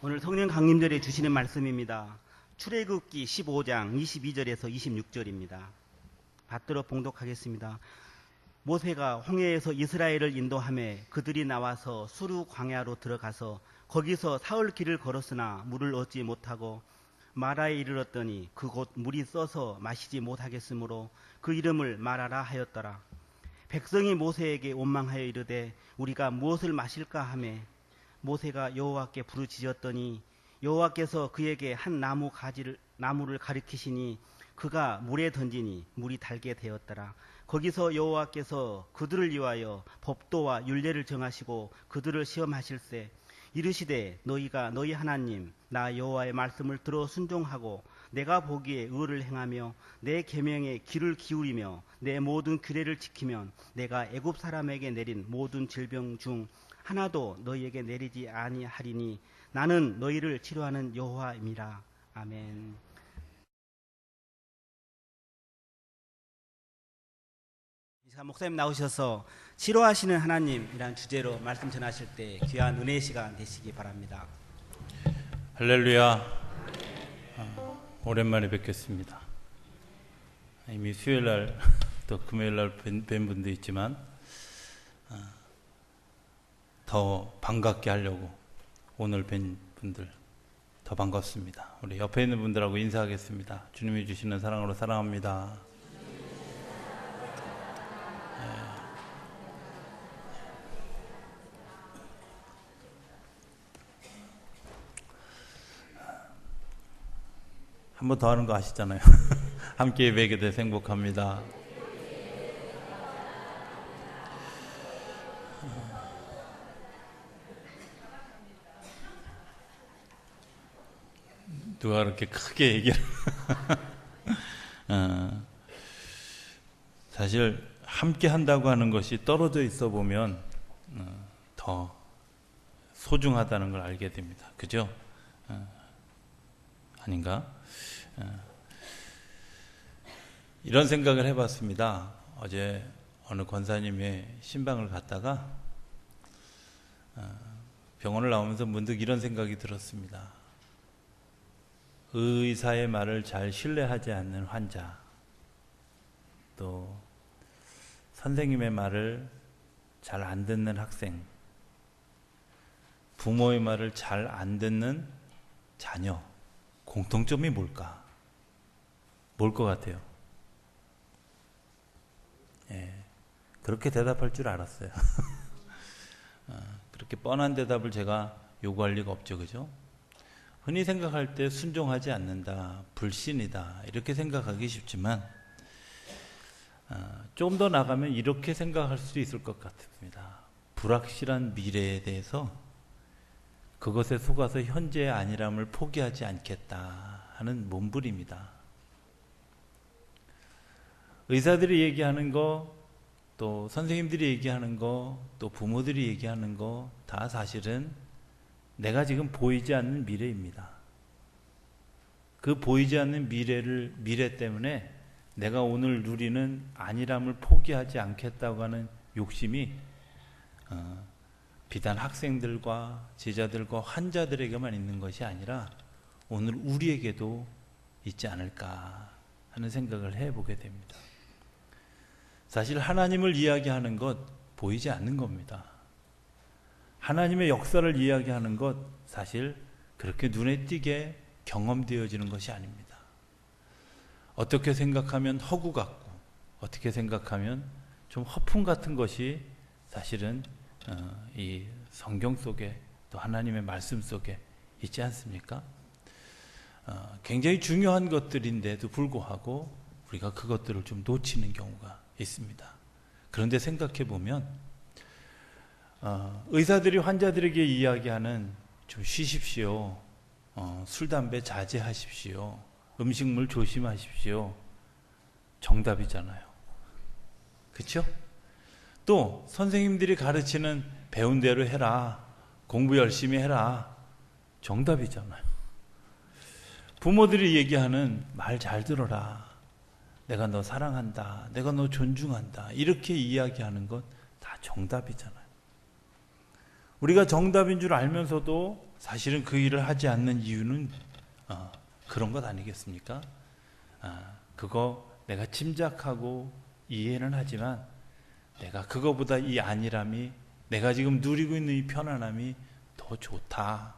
오늘 성령 강림절에 주시는 말씀입니다. 출애굽기 15장 22절에서 26절입니다. 받들어 봉독하겠습니다. 모세가 홍해에서 이스라엘을 인도하매 그들이 나와서 수르 광야로 들어가서 거기서 사흘 길을 걸었으나 물을 얻지 못하고 마라에 이르렀더니 그곳 물이 써서 마시지 못하겠으므로 그 이름을 마라라 하였더라. 백성이 모세에게 원망하여 이르되 우리가 무엇을 마실까 하매 모세가 여호와께 부르짖었더니 여호와께서 그에게 한 나무를 가리키시니 그가 물에 던지니 물이 달게 되었더라. 거기서 여호와께서 그들을 위하여 법도와 율례를 정하시고 그들을 시험하실세 이르시되 너희가 너희 하나님 나 여호와의 말씀을 들어 순종하고 내가 보기에 의를 행하며 내 계명에 귀를 기울이며 내 모든 규례를 지키면 내가 애굽 사람에게 내린 모든 질병 중 하나도 너희에게 내리지 아니하리니 나는 너희를 치료하는 여호와임이라. 아멘. 이 시간 목사님 나오셔서 치료하시는 하나님이란 주제로 말씀 전하실 때 귀한 은혜의 시간 되시기 바랍니다. 할렐루야. 오랜만에 뵙겠습니다. 이미 수요일날 또 금요일날 뵌 분도 있지만 더 반갑게 하려고 오늘 뵌 분들 더 반갑습니다. 우리 옆에 있는 분들하고 인사하겠습니다. 주님이 주시는 사랑으로 사랑합니다. 한 번 더 하는 거 아시잖아요. 함께 예배하게 돼서 행복합니다. 누가 그렇게 크게 얘기를 사실 함께 한다고 하는 것이 떨어져 있어 보면 더 소중하다는 걸 알게 됩니다. 그죠? 아닌가? 이런 생각을 해봤습니다. 어제 어느 권사님의 신방을 갔다가 병원을 나오면서 문득 이런 생각이 들었습니다. 의사의 말을 잘 신뢰하지 않는 환자, 또 선생님의 말을 잘 안 듣는 학생, 부모의 말을 잘 안 듣는 자녀, 공통점이 뭘까? 뭘 것 같아요? 그렇게 대답할 줄 알았어요. 그렇게 뻔한 대답을 제가 요구할 리가 없죠, 그죠? 흔히 생각할 때 순종하지 않는다, 불신이다 이렇게 생각하기 쉽지만 조금 더 나가면 이렇게 생각할 수도 있을 것 같습니다. 불확실한 미래에 대해서 그것에 속아서 현재의 안일함을 포기하지 않겠다 하는 몸부림이다. 의사들이 얘기하는 거, 또 선생님들이 얘기하는 거, 또 부모들이 얘기하는 거 다 사실은 내가 지금 보이지 않는 미래입니다. 그 보이지 않는 미래 때문에 내가 오늘 누리는 안일함을 포기하지 않겠다고 하는 욕심이 비단 학생들과 제자들과 환자들에게만 있는 것이 아니라 오늘 우리에게도 있지 않을까 하는 생각을 해보게 됩니다. 사실 하나님을 이야기하는 것 보이지 않는 겁니다. 하나님의 역사를 이야기하는 것 사실 그렇게 눈에 띄게 경험되어지는 것이 아닙니다. 어떻게 생각하면 허구 같고 어떻게 생각하면 좀 허풍 같은 것이 사실은 이 성경 속에 또 하나님의 말씀 속에 있지 않습니까? 굉장히 중요한 것들인데도 불구하고 우리가 그것들을 좀 놓치는 경우가 있습니다. 그런데 생각해 보면 의사들이 환자들에게 이야기하는 좀 쉬십시오, 술, 담배 자제하십시오, 음식물 조심하십시오, 정답이잖아요. 그렇죠? 또 선생님들이 가르치는 배운 대로 해라, 공부 열심히 해라, 정답이잖아요. 부모들이 얘기하는 말 잘 들어라, 내가 너 사랑한다, 내가 너 존중한다, 이렇게 이야기하는 것 다 정답이잖아요. 우리가 정답인 줄 알면서도 사실은 그 일을 하지 않는 이유는 그런 것 아니겠습니까? 그거 내가 짐작하고 이해는 하지만 내가 그거보다 이 안일함이, 내가 지금 누리고 있는 이 편안함이 더 좋다.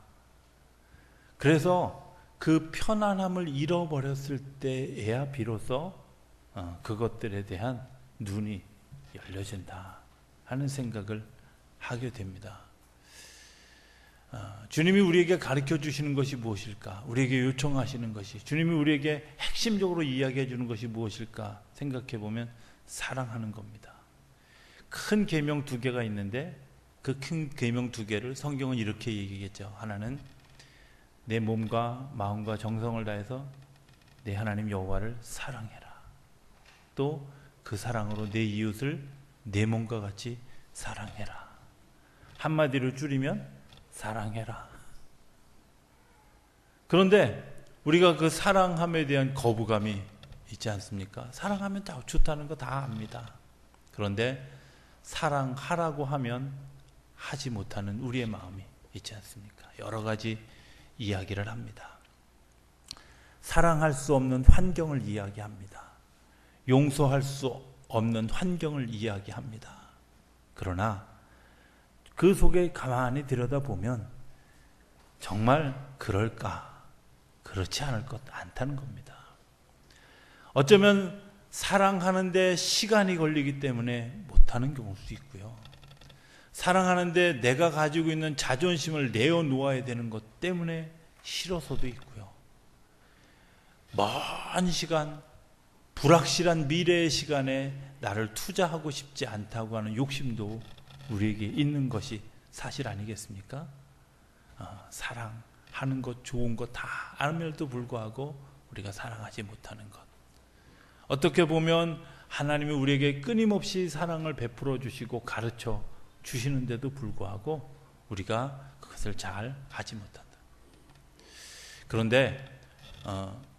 그래서 그 편안함을 잃어버렸을 때에야 비로소 그것들에 대한 눈이 열려진다 하는 생각을 하게 됩니다. 주님이 우리에게 가르쳐 주시는 것이 무엇일까? 우리에게 요청하시는 것이, 주님이 우리에게 핵심적으로 이야기해 주는 것이 무엇일까? 생각해 보면 사랑하는 겁니다. 큰 계명 2개가 있는데 그 큰 계명 2개를 성경은 이렇게 얘기했죠. 하나는 내 몸과 마음과 정성을 다해서 내 하나님 여호와를 사랑해라. 또 그 사랑으로 내 이웃을 내 몸과 같이 사랑해라. 한마디로 줄이면 사랑해라. 그런데 우리가 그 사랑함에 대한 거부감이 있지 않습니까? 사랑하면 다 좋다는 거 다 압니다. 그런데 사랑하라고 하면 하지 못하는 우리의 마음이 있지 않습니까? 여러 가지 이야기를 합니다. 사랑할 수 없는 환경을 이야기합니다. 용서할 수 없는 환경을 이야기합니다. 그러나 그 속에 가만히 들여다보면 정말 그럴까? 그렇지 않다는 겁니다. 어쩌면 사랑하는데 시간이 걸리기 때문에 못하는 경우도 있고요. 사랑하는데 내가 가지고 있는 자존심을 내어놓아야 되는 것 때문에 싫어서도 있고요. 먼 시간, 불확실한 미래의 시간에 나를 투자하고 싶지 않다고 하는 욕심도 우리에게 있는 것이 사실 아니겠습니까? 사랑하는 것, 좋은 것 다 알면도 불구하고 우리가 사랑하지 못하는 것. 어떻게 보면 하나님이 우리에게 끊임없이 사랑을 베풀어 주시고 가르쳐 주시는데도 불구하고 우리가 그것을 잘 하지 못한다. 그런데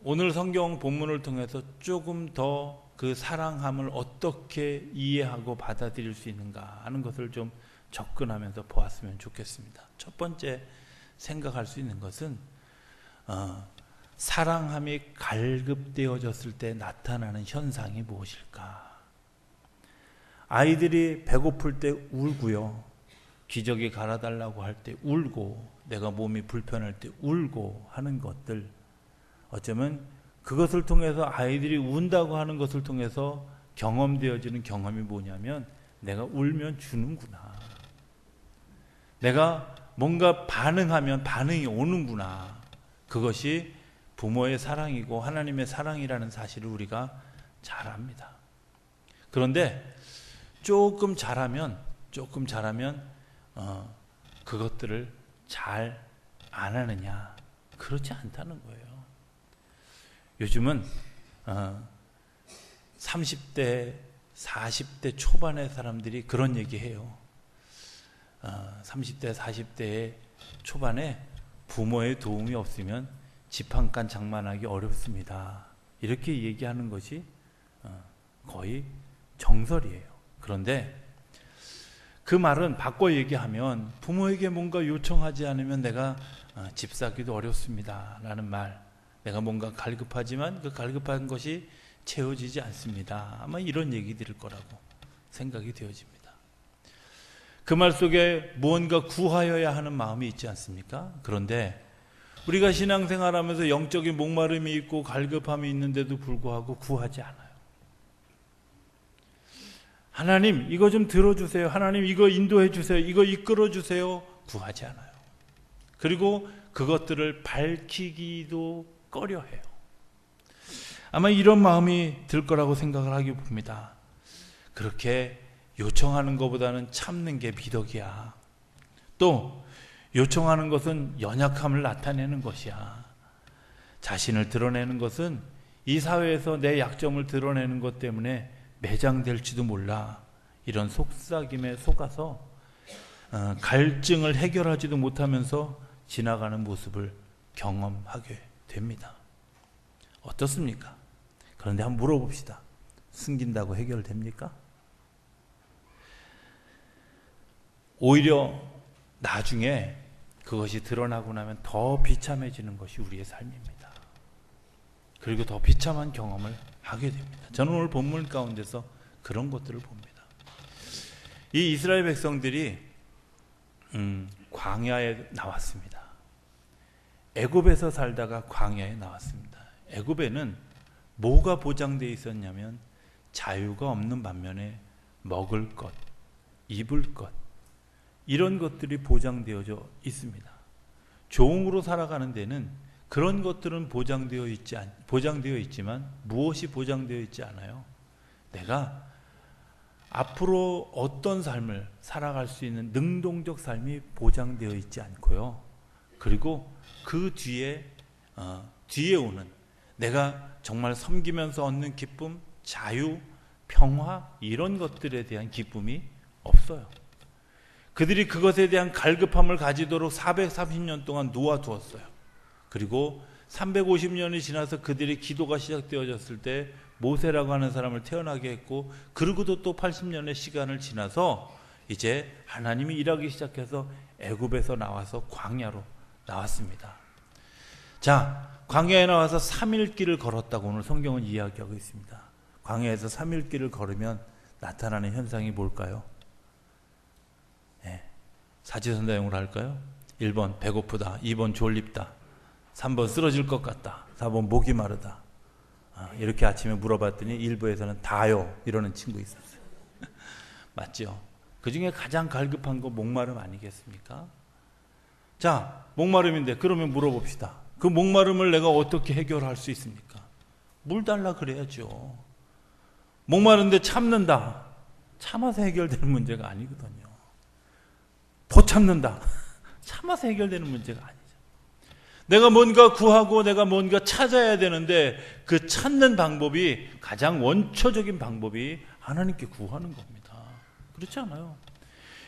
오늘 성경 본문을 통해서 조금 더 그 사랑함을 어떻게 이해하고 받아들일 수 있는가 하는 것을 좀 접근하면서 보았으면 좋겠습니다. 첫 번째 생각할 수 있는 것은 사랑함이 갈급되어졌을 때 나타나는 현상이 무엇일까? 아이들이 배고플 때 울고요. 기저귀 갈아달라고 할 때 울고, 내가 몸이 불편할 때 울고 하는 것들, 어쩌면 그것을 통해서 아이들이 운다고 하는 것을 통해서 경험되어지는 경험이 뭐냐면 내가 울면 주는구나. 내가 뭔가 반응하면 반응이 오는구나. 그것이 부모의 사랑이고 하나님의 사랑이라는 사실을 우리가 잘 압니다. 그런데 조금 잘하면 그것들을 잘 안 하느냐? 그렇지 않다는 거예요. 요즘은 30대, 40대 초반의 사람들이 그런 얘기해요. 30대, 40대 초반에 부모의 도움이 없으면 집 한 칸 장만하기 어렵습니다. 이렇게 얘기하는 것이 거의 정설이에요. 그런데 그 말은 바꿔 얘기하면 부모에게 뭔가 요청하지 않으면 내가 집 사기도 어렵습니다 라는 말, 내가 뭔가 갈급하지만 그 갈급한 것이 채워지지 않습니다. 아마 이런 얘기들일 거라고 생각이 되어집니다. 그 말 속에 무언가 구하여야 하는 마음이 있지 않습니까? 그런데 우리가 신앙생활하면서 영적인 목마름이 있고 갈급함이 있는데도 불구하고 구하지 않아요. 하나님 이거 좀 들어주세요. 하나님 이거 인도해 주세요. 이거 이끌어 주세요. 구하지 않아요. 그리고 그것들을 밝히기도 꺼려해요. 아마 이런 마음이 들 거라고 생각을 하기 봅니다. 그렇게 요청하는 것보다는 참는 게 미덕이야. 또 요청하는 것은 연약함을 나타내는 것이야. 자신을 드러내는 것은 이 사회에서 내 약점을 드러내는 것 때문에 매장될지도 몰라. 이런 속삭임에 속아서 갈증을 해결하지도 못하면서 지나가는 모습을 경험하게 됩니다. 어떻습니까? 그런데 한번 물어봅시다. 숨긴다고 해결됩니까? 오히려 나중에 그것이 드러나고 나면 더 비참해지는 것이 우리의 삶입니다. 그리고 더 비참한 경험을 하게 됩니다. 저는 오늘 본문 가운데서 그런 것들을 봅니다. 이 이스라엘 백성들이 광야에 나왔습니다. 애굽에서 살다가 광야에 나왔습니다. 애굽에는 뭐가 보장되어 있었냐면 자유가 없는 반면에 먹을 것, 입을 것, 이런 것들이 보장되어져 있습니다. 종으로 살아가는 데는 그런 것들은 보장되어 있지만 무엇이 보장되어 있지 않아요. 내가 앞으로 어떤 삶을 살아갈 수 있는 능동적 삶이 보장되어 있지 않고요. 그리고 그 뒤에 오는 내가 정말 섬기면서 얻는 기쁨, 자유, 평화, 이런 것들에 대한 기쁨이 없어요. 그들이 그것에 대한 갈급함을 가지도록 430년 동안 놓아두었어요. 그리고 350년이 지나서 그들의 기도가 시작되어졌을 때 모세라고 하는 사람을 태어나게 했고, 그리고도 또 80년의 시간을 지나서 이제 하나님이 일하기 시작해서 애굽에서 나와서 광야로 나왔습니다. 자, 광야에 나와서 3일 길을 걸었다고 오늘 성경은 이야기하고 있습니다. 광야에서 3일 길을 걸으면 나타나는 현상이 뭘까요? 사지선다용으로 할까요? 1번 배고프다, 2번 졸립다, 3번 쓰러질 것 같다, 4번 목이 마르다. 이렇게 아침에 물어봤더니 일부에서는 다요 이러는 친구 있었어요. 맞죠? 그 중에 가장 갈급한 거 목마름 아니겠습니까? 자, 목마름인데 그러면 물어봅시다. 그 목마름을 내가 어떻게 해결할 수 있습니까? 물 달라 그래야죠. 목마른데 참는다. 참아서 해결되는 문제가 아니거든요. 더 참는다. 참아서 해결되는 문제가 아니죠. 내가 뭔가 구하고 내가 뭔가 찾아야 되는데 그 찾는 방법이, 가장 원초적인 방법이 하나님께 구하는 겁니다. 그렇지 않아요?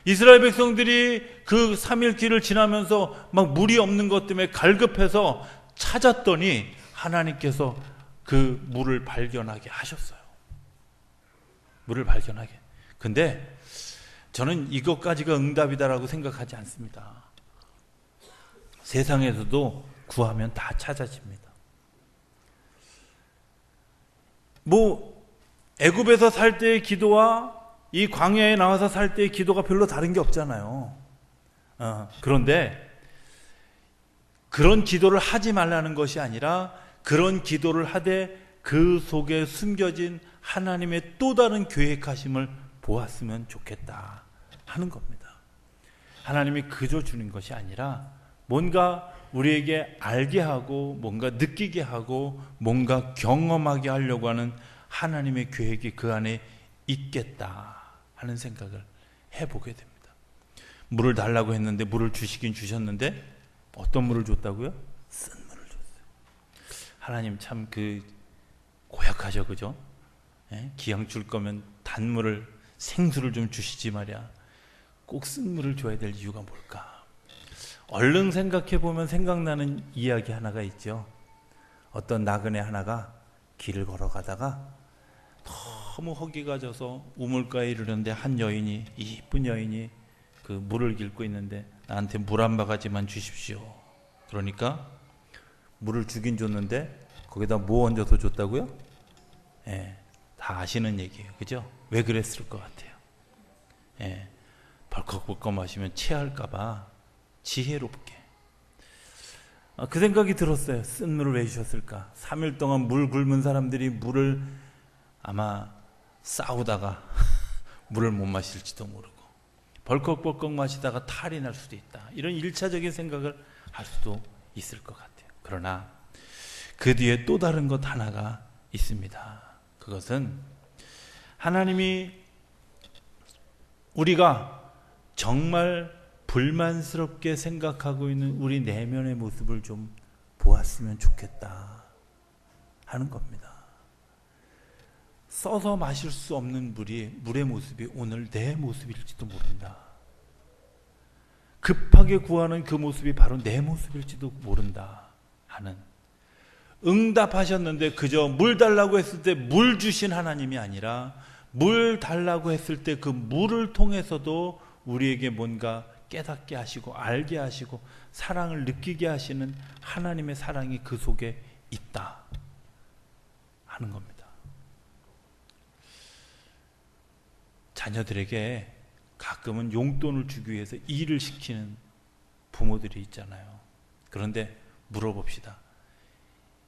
이스라엘 백성들이 그 3일 길을 지나면서 막 물이 없는 것 때문에 갈급해서 찾았더니 하나님께서 그 물을 발견하게 하셨어요. 물을 발견하게. 근데 저는 이것까지가 응답이다라고 생각하지 않습니다. 세상에서도 구하면 다 찾아집니다. 애굽에서 살 때의 기도와 이 광야에 나와서 살 때의 기도가 별로 다른 게 없잖아요. 그런데 그런 기도를 하지 말라는 것이 아니라 그런 기도를 하되 그 속에 숨겨진 하나님의 또 다른 계획하심을 보았으면 좋겠다 하는 겁니다. 하나님이 그저 주는 것이 아니라 뭔가 우리에게 알게 하고 뭔가 느끼게 하고 뭔가 경험하게 하려고 하는 하나님의 계획이 그 안에 있겠다 하는 생각을 해보게 됩니다. 물을 달라고 했는데 물을 주시긴 주셨는데 어떤 물을 줬다고요? 쓴 물을 줬어요. 하나님 참 고약하죠, 그죠? 기왕 줄 거면 단물을, 생수를 좀 주시지 말이야. 꼭 쓴 물을 줘야 될 이유가 뭘까? 얼른 생각해 보면 생각나는 이야기 하나가 있죠. 어떤 나그네 하나가 길을 걸어가다가 너무 허기가 져서 우물가에 이르는데 한 여인이, 이쁜 여인이 그 물을 길고 있는데 나한테 물 한 바가지만 주십시오. 그러니까 물을 주긴 줬는데 거기다 뭐 얹어서 줬다고요? 다 아시는 얘기예요. 그죠? 왜 그랬을 것 같아요? 벌컥벌컥 마시면 체할까봐 지혜롭게. 그 생각이 들었어요. 쓴 물을 왜 주셨을까? 3일 동안 물 굶은 사람들이 물을 아마 싸우다가 물을 못 마실지도 모르고 벌컥벌컥 마시다가 탈이 날 수도 있다. 이런 1차적인 생각을 할 수도 있을 것 같아요. 그러나 그 뒤에 또 다른 것 하나가 있습니다. 그것은 하나님이 우리가 정말 불만스럽게 생각하고 있는 우리 내면의 모습을 좀 보았으면 좋겠다 하는 겁니다. 써서 마실 수 없는 물의 모습이 오늘 내 모습일지도 모른다. 급하게 구하는 그 모습이 바로 내 모습일지도 모른다 하는, 응답하셨는데 그저 물 달라고 했을 때 물 주신 하나님이 아니라 물 달라고 했을 때 그 물을 통해서도 우리에게 뭔가 깨닫게 하시고 알게 하시고 사랑을 느끼게 하시는 하나님의 사랑이 그 속에 있다 하는 겁니다. 자녀들에게 가끔은 용돈을 주기 위해서 일을 시키는 부모들이 있잖아요. 그런데 물어봅시다.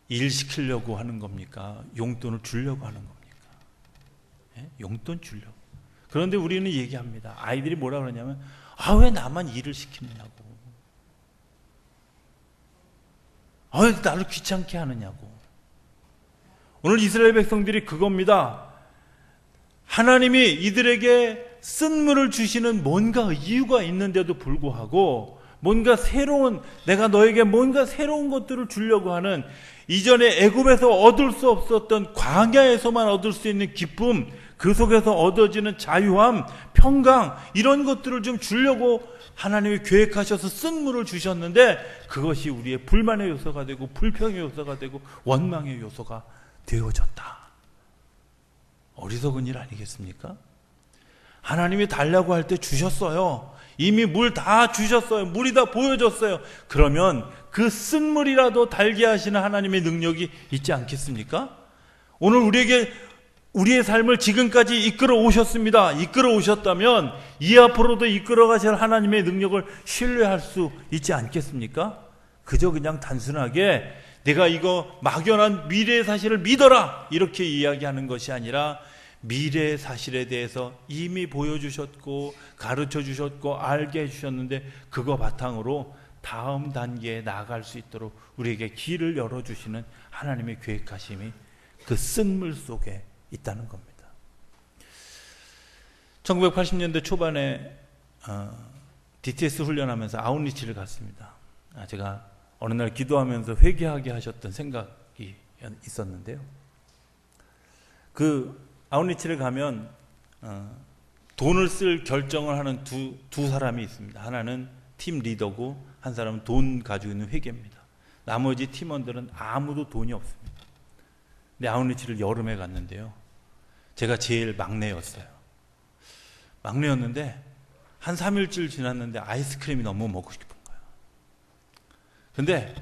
일 시키려고 하는 겁니까? 용돈을 주려고 하는 겁니까? 예? 용돈 주려고. 그런데 우리는 얘기합니다. 아이들이 뭐라 그러냐면 왜 나만 일을 시키느냐고. 왜 나를 귀찮게 하느냐고. 오늘 이스라엘 백성들이 그겁니다. 하나님이 이들에게 쓴물을 주시는 뭔가 이유가 있는데도 불구하고 뭔가 새로운, 내가 너에게 뭔가 새로운 것들을 주려고 하는, 이전에 애굽에서 얻을 수 없었던 광야에서만 얻을 수 있는 기쁨, 그 속에서 얻어지는 자유함, 평강, 이런 것들을 좀 주려고 하나님이 계획하셔서 쓴물을 주셨는데 그것이 우리의 불만의 요소가 되고 불평의 요소가 되고 원망의 요소가 되어졌다. 어리석은 일 아니겠습니까? 하나님이 달라고 할 때 주셨어요. 이미 물 다 주셨어요. 물이 다 보여줬어요. 그러면 그 쓴물이라도 달게 하시는 하나님의 능력이 있지 않겠습니까? 오늘 우리에게 우리의 삶을 지금까지 이끌어 오셨습니다. 이끌어 오셨다면 이 앞으로도 이끌어 가실 하나님의 능력을 신뢰할 수 있지 않겠습니까? 그저 그냥 단순하게 내가 이거 막연한 미래의 사실을 믿어라 이렇게 이야기하는 것이 아니라 미래의 사실에 대해서 이미 보여주셨고 가르쳐 주셨고 알게 해주셨는데 그거 바탕으로 다음 단계에 나아갈 수 있도록 우리에게 길을 열어주시는 하나님의 계획하심이 그 쓴물 속에 있다는 겁니다. 1980년대 초반에 DTS 훈련하면서 아웃리치를 갔습니다. 제가 어느 날 기도하면서 회개하게 하셨던 생각이 있었는데요. 그 아웃리치를 가면 돈을 쓸 결정을 하는 두 사람이 있습니다. 하나는 팀 리더고 한 사람은 돈 가지고 있는 회계입니다. 나머지 팀원들은 아무도 돈이 없습니다. 근데 아웃리치를 여름에 갔는데요. 제가 제일 막내였어요. 막내였는데 한 3일쯤 지났는데 아이스크림이 너무 먹고 싶은 거예요. 근데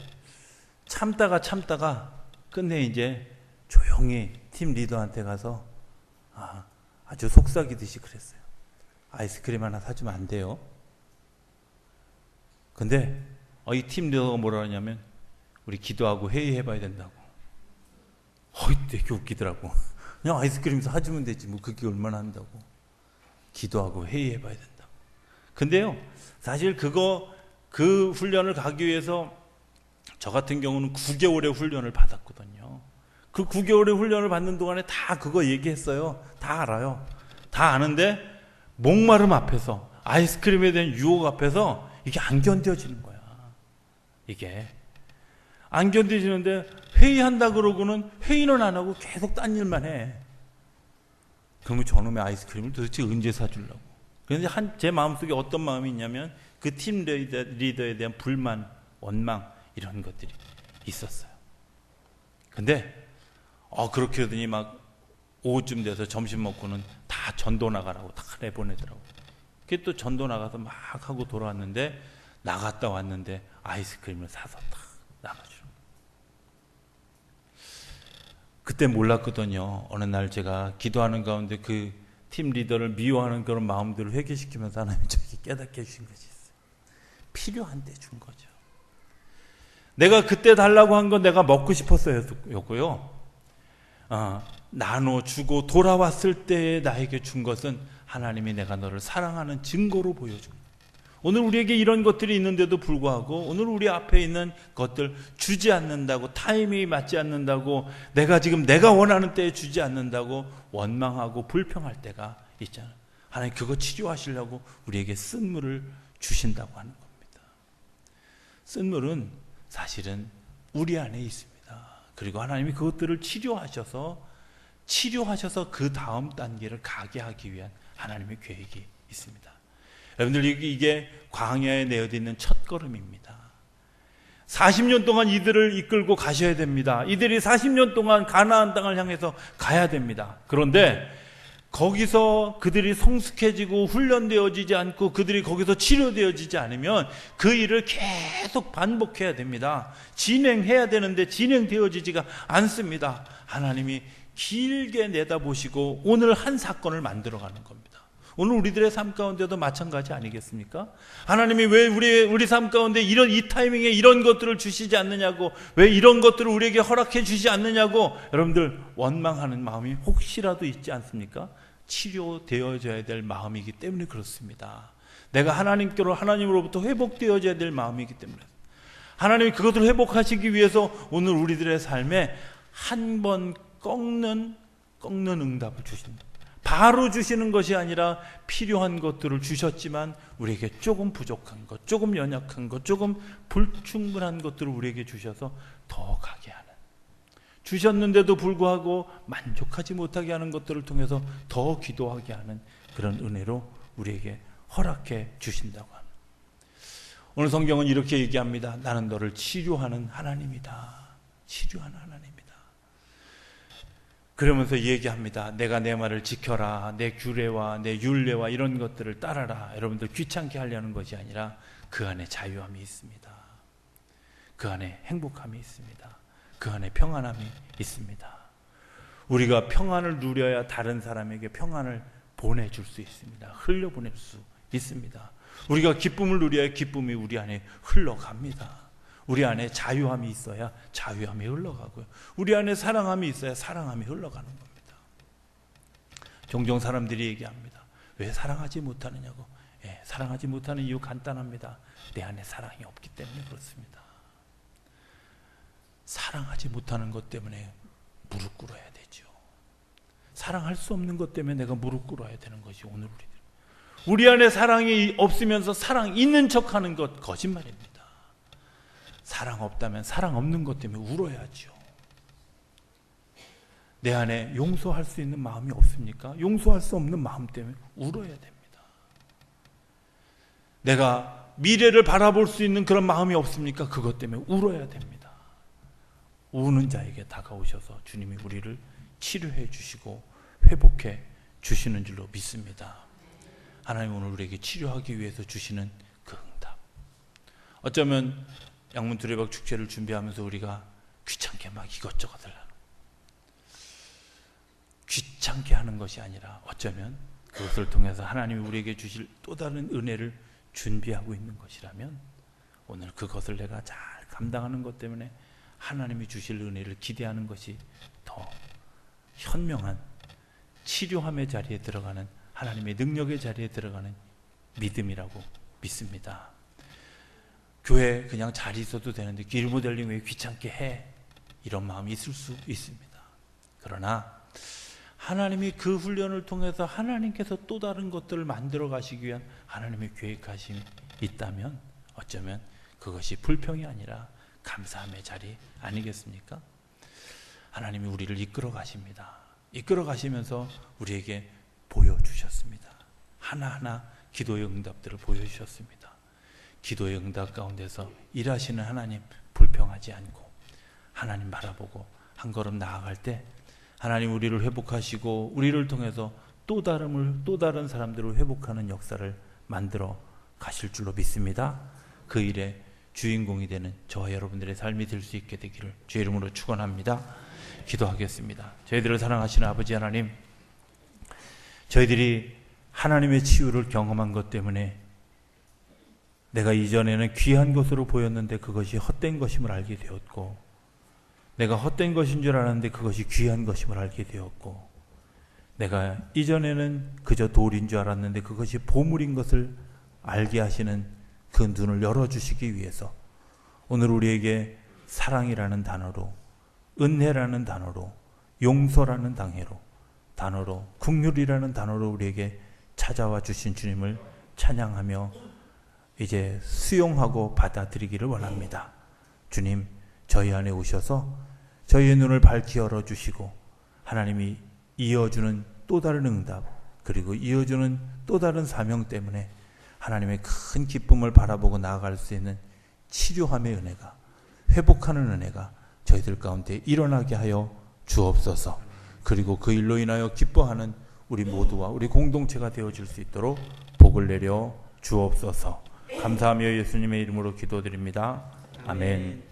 참다가 끝내 이제 조용히 팀 리더한테 가서 아주 속삭이듯이 그랬어요. 아이스크림 하나 사주면 안 돼요. 근데 이 팀 리더가 뭐라 하냐면 우리 기도하고 회의해봐야 된다고. 되게 웃기더라고. 그냥 아이스크림 사주면 되지 뭐 그게 얼마나 한다고. 기도하고 회의해봐야 된다고. 근데요 사실 그 훈련을 가기 위해서 저 같은 경우는 9개월의 훈련을 받았거든요. 그 9개월의 훈련을 받는 동안에 다 그거 얘기했어요. 다 알아요. 다 아는데 목마름 앞에서 아이스크림에 대한 유혹 앞에서 이게 안 견뎌지는 거야. 이게 안 견뎌지는데 회의한다 그러고는 회의는 안 하고 계속 딴 일만 해. 그러면 저놈의 아이스크림을 도대체 언제 사주려고. 그런데 제 마음속에 어떤 마음이 있냐면 그 팀 리더에 대한 불만, 원망 이런 것들이 있었어요. 근데 그렇게 하더니 막 오후쯤 돼서 점심 먹고는 다 전도 나가라고 다 내보내더라고. 그게 또 전도 나가서 막 하고 돌아왔는데 나갔다 왔는데 아이스크림을 사서 딱 나가주고. 그때 몰랐거든요. 어느 날 제가 기도하는 가운데 그 팀 리더를 미워하는 그런 마음들을 회개시키면서 하나님이 저에게 깨닫게 해주신 것이 있어요. 필요한데 준 거죠. 내가 그때 달라고 한 건 내가 먹고 싶었어였고요. 나눠주고 돌아왔을 때 나에게 준 것은 하나님이 내가 너를 사랑하는 증거로 보여준 거예요. 오늘 우리에게 이런 것들이 있는데도 불구하고 오늘 우리 앞에 있는 것들 주지 않는다고, 타이밍이 맞지 않는다고, 내가 원하는 때에 주지 않는다고 원망하고 불평할 때가 있잖아요. 하나님 그거 치료하시려고 우리에게 쓴물을 주신다고 하는 겁니다. 쓴물은 사실은 우리 안에 있습니다. 그리고 하나님이 그것들을 치료하셔서 그 다음 단계를 가게 하기 위한 하나님의 계획이 있습니다. 여러분들 이게 광야에 내어있는 첫걸음입니다. 40년 동안 이들을 이끌고 가셔야 됩니다. 이들이 40년 동안 가나안 땅을 향해서 가야 됩니다. 그런데 거기서 그들이 성숙해지고 훈련되어지지 않고 그들이 거기서 치료되어지지 않으면 그 일을 계속 반복해야 됩니다. 진행해야 되는데 진행되어지지가 않습니다. 하나님이 길게 내다보시고 오늘 한 사건을 만들어가는 겁니다. 오늘 우리들의 삶 가운데도 마찬가지 아니겠습니까? 하나님이 왜 우리 삶 가운데 이 타이밍에 이런 것들을 주시지 않느냐고, 왜 이런 것들을 우리에게 허락해 주시지 않느냐고 여러분들 원망하는 마음이 혹시라도 있지 않습니까? 치료되어져야 될 마음이기 때문에 그렇습니다. 내가 하나님으로부터 회복되어져야 될 마음이기 때문에, 하나님이 그것을 회복하시기 위해서 오늘 우리들의 삶에 한 번 꺾는 응답을 주신다. 바로 주시는 것이 아니라 필요한 것들을 주셨지만 우리에게 조금 부족한 것, 조금 연약한 것, 조금 불충분한 것들을 우리에게 주셔서 더 가게 하는, 주셨는데도 불구하고 만족하지 못하게 하는 것들을 통해서 더 기도하게 하는 그런 은혜로 우리에게 허락해 주신다고 합니다. 오늘 성경은 이렇게 얘기합니다. 나는 너를 치료하는 하나님이다. 치료하는 하나님이다. 그러면서 얘기합니다. 내가 내 말을 지켜라. 내 규례와 내 율례와 이런 것들을 따라라. 여러분들 귀찮게 하려는 것이 아니라 그 안에 자유함이 있습니다. 그 안에 행복함이 있습니다. 그 안에 평안함이 있습니다. 우리가 평안을 누려야 다른 사람에게 평안을 보내줄 수 있습니다. 흘려보낼 수 있습니다. 우리가 기쁨을 누려야 기쁨이 우리 안에 흘러갑니다. 우리 안에 자유함이 있어야 자유함이 흘러가고요. 우리 안에 사랑함이 있어야 사랑함이 흘러가는 겁니다. 종종 사람들이 얘기합니다. 왜 사랑하지 못하느냐고. 사랑하지 못하는 이유 간단합니다. 내 안에 사랑이 없기 때문에 그렇습니다. 사랑하지 못하는 것 때문에 무릎 꿇어야 되죠. 사랑할 수 없는 것 때문에 내가 무릎 꿇어야 되는 것이 오늘 우리 안에 사랑이 없으면서 사랑 있는 척하는 것 거짓말입니다. 사랑 없다면 사랑 없는 것 때문에 울어야죠. 내 안에 용서할 수 있는 마음이 없습니까? 용서할 수 없는 마음 때문에 울어야 됩니다. 내가 미래를 바라볼 수 있는 그런 마음이 없습니까? 그것 때문에 울어야 됩니다. 우는 자에게 다가오셔서 주님이 우리를 치료해 주시고 회복해 주시는 줄로 믿습니다. 하나님 오늘 우리에게 치료하기 위해서 주시는 그 응답. 어쩌면 양문 두레박 축제를 준비하면서 우리가 귀찮게 막 이것저것을 귀찮게 하는 것이 아니라 어쩌면 그것을 통해서 하나님이 우리에게 주실 또 다른 은혜를 준비하고 있는 것이라면 오늘 그것을 내가 잘 감당하는 것 때문에 하나님이 주실 은혜를 기대하는 것이 더 현명한 치료함의 자리에 들어가는, 하나님의 능력의 자리에 들어가는 믿음이라고 믿습니다. 교회 그냥 잘 있어도 되는데 리모델링 왜 귀찮게 해? 이런 마음이 있을 수 있습니다. 그러나 하나님이 그 훈련을 통해서 하나님께서 또 다른 것들을 만들어 가시기 위한 하나님의 계획하심이 있다면 어쩌면 그것이 불평이 아니라 감사함의 자리 아니겠습니까? 하나님이 우리를 이끌어 가십니다. 이끌어 가시면서 우리에게 보여주셨습니다. 하나하나 기도의 응답들을 보여주셨습니다. 기도의 응답 가운데서 일하시는 하나님 불평하지 않고 하나님 바라보고 한 걸음 나아갈 때 하나님 우리를 회복하시고 우리를 통해서 또 다른 사람들을 회복하는 역사를 만들어 가실 줄로 믿습니다. 그 일의 주인공이 되는 저와 여러분들의 삶이 될 수 있게 되기를 주의 이름으로 축원합니다. 기도하겠습니다. 저희들을 사랑하시는 아버지 하나님, 저희들이 하나님의 치유를 경험한 것 때문에 내가 이전에는 귀한 것으로 보였는데 그것이 헛된 것임을 알게 되었고, 내가 헛된 것인 줄 알았는데 그것이 귀한 것임을 알게 되었고, 내가 이전에는 그저 돌인 줄 알았는데 그것이 보물인 것을 알게 하시는 그 눈을 열어주시기 위해서 오늘 우리에게 사랑이라는 단어로, 은혜라는 단어로, 용서라는 단어로, 긍휼이라는 단어로 우리에게 찾아와 주신 주님을 찬양하며 이제 수용하고 받아들이기를 원합니다. 주님, 저희 안에 오셔서 저희의 눈을 밝히 열어주시고 하나님이 이어주는 또 다른 응답, 그리고 이어주는 또 다른 사명 때문에 하나님의 큰 기쁨을 바라보고 나아갈 수 있는 치료함의 은혜가, 회복하는 은혜가 저희들 가운데 일어나게 하여 주옵소서. 그리고 그 일로 인하여 기뻐하는 우리 모두와 우리 공동체가 되어질 수 있도록 복을 내려 주옵소서. 감사하며 예수님의 이름으로 기도드립니다. 아멘.